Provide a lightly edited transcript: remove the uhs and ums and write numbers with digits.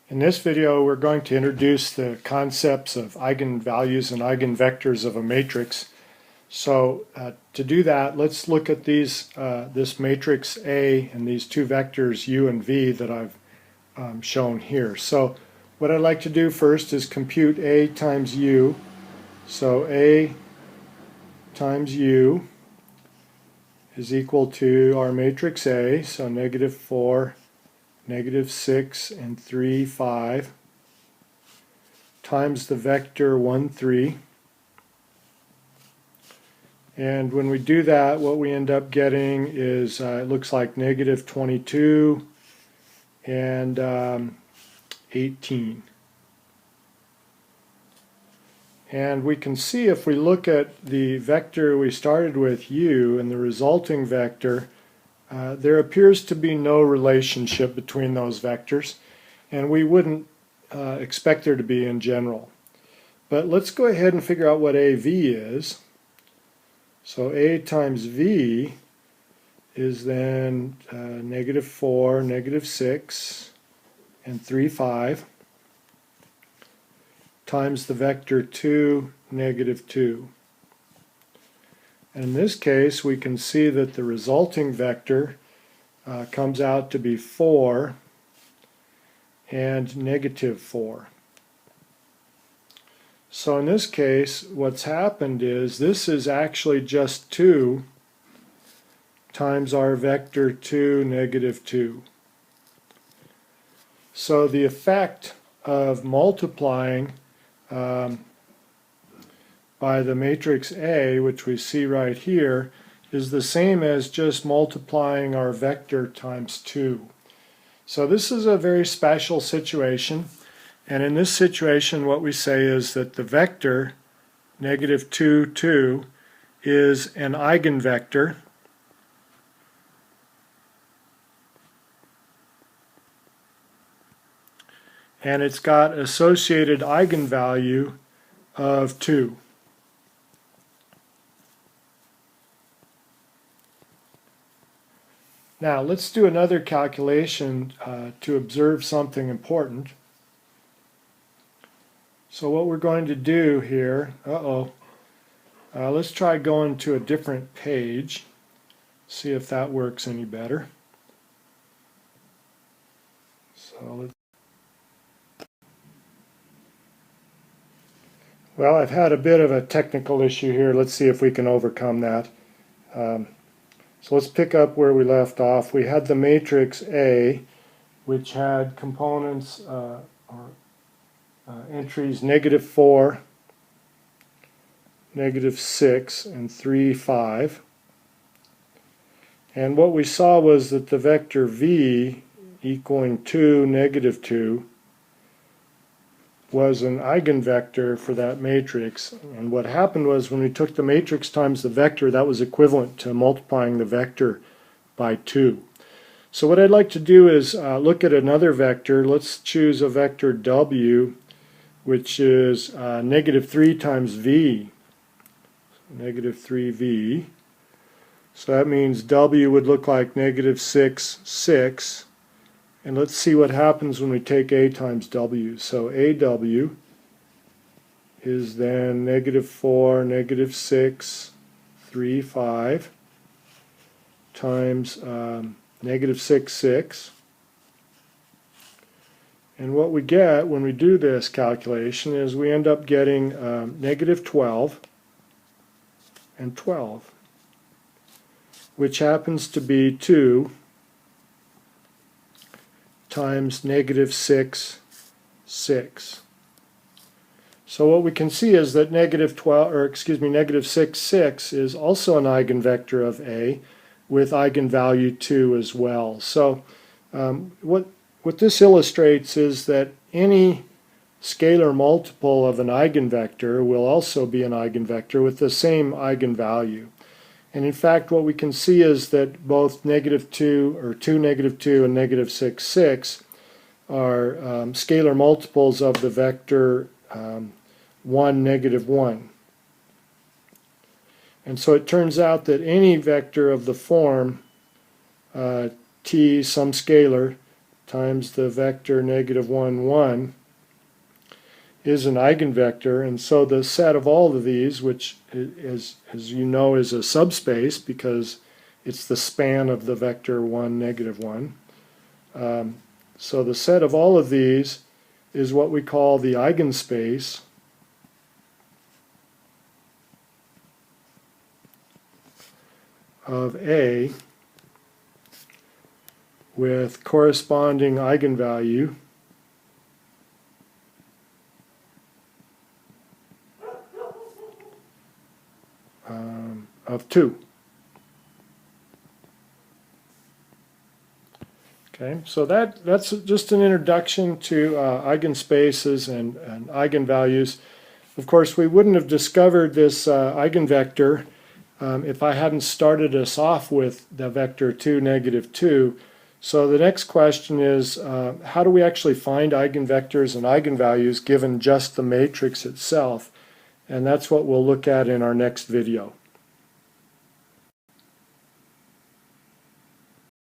In this video, we're going to introduce the concepts of eigenvalues and eigenvectors of a matrix. So to do that, let's look at this matrix A and these two vectors u and v that I've shown here. So what I'd like to do first is compute A times u. So A times u is equal to our matrix A, so -4, -6, and 3, 5, times the vector 1, 3. And when we do that, what we end up getting is, it looks like -22 and 18. And we can see if we look at the vector we started with, u, and the resulting vector, there appears to be no relationship between those vectors, and we wouldn't expect there to be in general. But let's go ahead and figure out what AV is. So A times V is then -4, -6, and 3, 5 times the vector 2, -2. And in this case, we can see that the resulting vector comes out to be 4 and -4. So in this case, what's happened is this is actually just 2 times our vector 2, -2. So the effect of multiplying by the matrix A, which we see right here, is the same as just multiplying our vector times 2. So this is a very special situation, and in this situation what we say is that the vector -2, 2 is an eigenvector, and it's got associated eigenvalue of 2. Now let's do another calculation to observe something important. So what we're going to do here, let's try going to a different page, see if that works any better. Well, I've had a bit of a technical issue here. Let's see if we can overcome that. So let's pick up where we left off. We had the matrix A, which had components entries -4, -6, and 3, 5. And what we saw was that the vector V equaling 2, -2 was an eigenvector for that matrix. And what happened was when we took the matrix times the vector, that was equivalent to multiplying the vector by 2. So what I'd like to do is look at another vector. Let's choose a vector W, which is -3 times V, -3V. So that means W would look like -6, 6. And let's see what happens when we take A times W. So AW is then -4, -6, 3, 5 times -6, 6. And what we get when we do this calculation is we end up getting -12 and 12, which happens to be 2 times -6, 6. So what we can see is that -6, 6 is also an eigenvector of A with eigenvalue 2 as well. So what this illustrates is that any scalar multiple of an eigenvector will also be an eigenvector with the same eigenvalue. And in fact, what we can see is that both -2 or 2, -2 and -6, 6 are scalar multiples of the vector 1, -1. And so it turns out that any vector of the form t, some scalar, times the vector negative 1, 1 is an eigenvector, and so the set of all of these, which is, as you know, is a subspace because it's the span of the vector 1, negative 1. So the set of all of these is what we call the eigenspace of A with corresponding eigenvalue of 2. Okay, so that's just an introduction to eigenspaces and eigenvalues. Of course, we wouldn't have discovered this eigenvector if I hadn't started us off with the vector 2, negative 2. So the next question is, how do we actually find eigenvectors and eigenvalues given just the matrix itself? And that's what we'll look at in our next video.